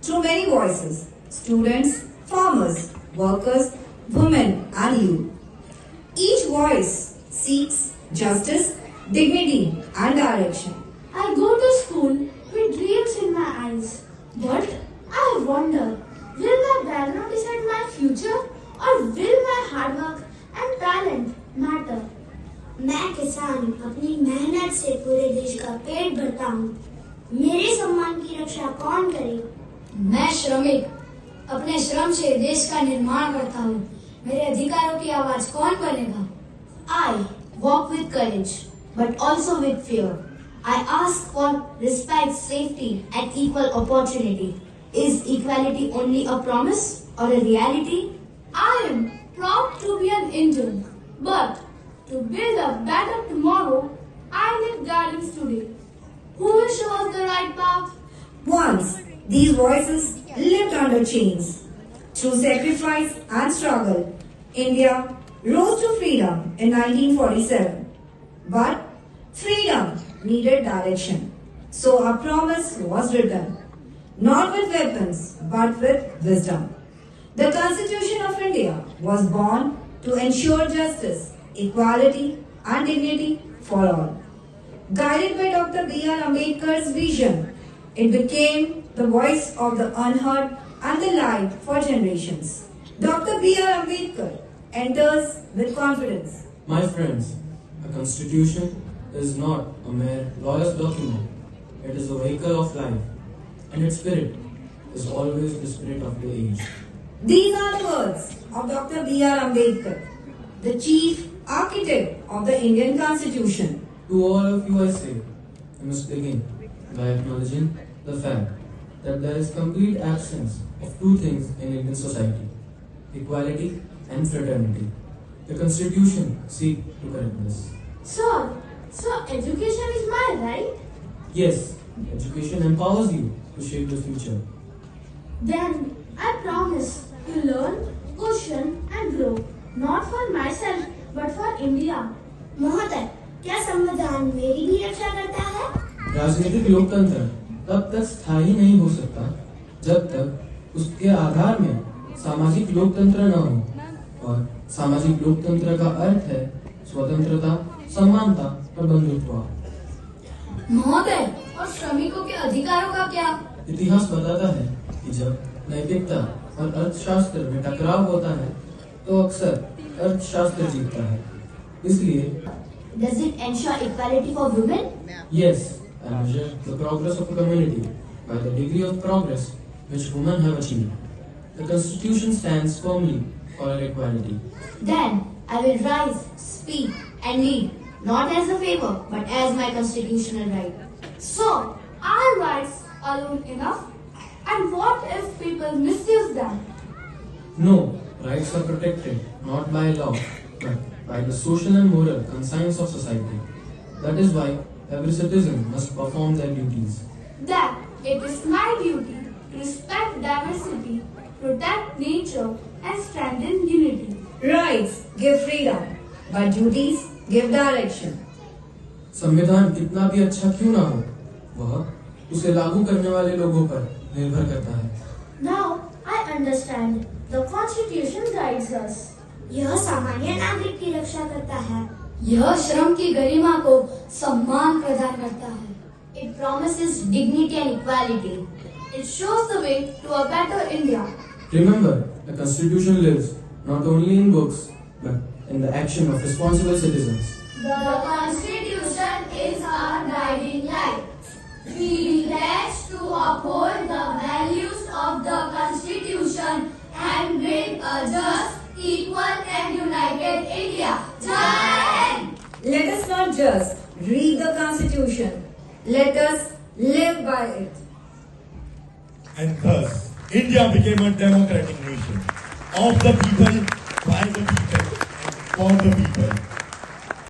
through many voices: students, farmers, workers, women, and youth. Each voice seeks justice, dignity, and direction. I go to school with dreams in my eyes. But I wonder, will my background decide my future or will my hard work and talent matter? मैं किसान अपनी मेहनत से पूरे देश का पेट भरता हूँ। मेरे सम्मान की रक्षा कौन करेगा? मैं श्रमिक अपने श्रम से देश का निर्माण करता हूँ। मेरे अधिकारों की आवाज कौन बनेगा? I walk with courage, but also with fear. I ask for respect, safety, and equal opportunity. Is equality only a promise or a reality? I am proud to be an Indian, but to build a better tomorrow, I need guidance today. Who will show us the right path? Once, these voices lived under chains. Through sacrifice and struggle, India rose to freedom in 1947. But freedom needed direction. So a promise was written, not with weapons, but with wisdom. The Constitution of India was born to ensure justice, equality, and dignity for all. Guided by Dr. B.R. Ambedkar's vision, it became the voice of the unheard and the light for generations. Dr. B.R. Ambedkar enters with confidence. My friends, a constitution is not a mere lawyer's document. It is a vehicle of life, and its spirit is always the spirit of the age. These are the words of Dr. B.R. Ambedkar, the chief architect of the Indian Constitution. To all of you I say, I must begin by acknowledging the fact that there is complete absence of two things in Indian society: equality and fraternity. The Constitution seeks to correct this. So education is my right? Yes, education empowers you to shape the future. Then I promise to learn, question and grow, not for myself but for India. महोदय, क्या संविधान मेरी भी रक्षा करता है? राजनीतिक लोकतंत्र तब तक स्थायी नहीं हो सकता जब तक उसके आधार में सामाजिक लोकतंत्र न हो, और सामाजिक लोकतंत्र का अर्थ है स्वतंत्रता, समानता और बंधुत्व। महोदय, और श्रमिकों के अधिकारों का क्या? इतिहास बताता है कि जब नैतिकता और अर्थशास्त्र में टकराव होता है तो अक्सर अर्थशास्त्र जीतता है। इसलिए Does it ensure equality for women? Yes, I measure the progress of a community by the degree of progress which women have achieved. The Constitution stands firmly for equality. Then I will rise, speak, and lead, not as a favor, but as my constitutional right. So our rights alone enough? And what if people misuse them? No, rights are protected not by law, but by the social and moral conscience of society. That is why every citizen must perform their duties. That it is my duty to respect diversity, protect nature, and strengthen unity. Rights give freedom, but duties give direction. संविधान कितना भी अच्छा क्यों ना हो, वह उसे लागू करने वाले लोगों पर निर्भर करता है। Now I understand. The Constitution guides us. यह सामान्य नागरिक की रक्षा करता है। यह श्रम की गरिमा को सम्मान प्रदान करता है। It promises dignity and equality. It shows the way to a better India. Remember, the Constitution lives not only in books, but in the action of responsible citizens. The Constitution is our guiding light. We pledge to uphold the values of the Constitution and build a just, equal and united India. Jai Hind! Let us not just read the Constitution, let us live by it. And thus, India became a democratic nation of the people, by the people, and for the people.